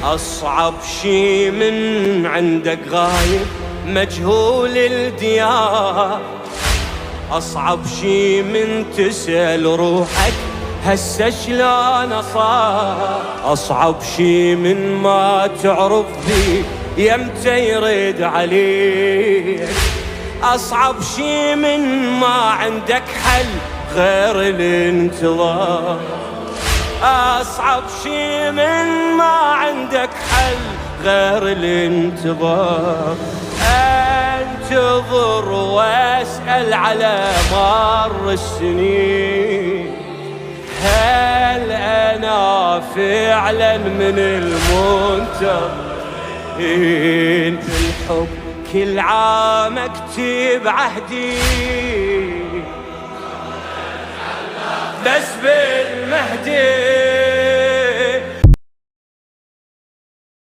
أصعب شي من عندك غايب مجهول الديار، أصعب شي من تسأل روحك هسه شلون صار، أصعب شي من ما تعرف ذي يمتى يرد عليك، أصعب شي من ما عندك حل غير الانتظار، أصعب شي من ما عندك حل غير الانتظار. انتظر واسأل على مر السنين، هل أنا فعلا من المنتظرين؟ في الحب كل عام اكتب عهدي، بس بالمهدي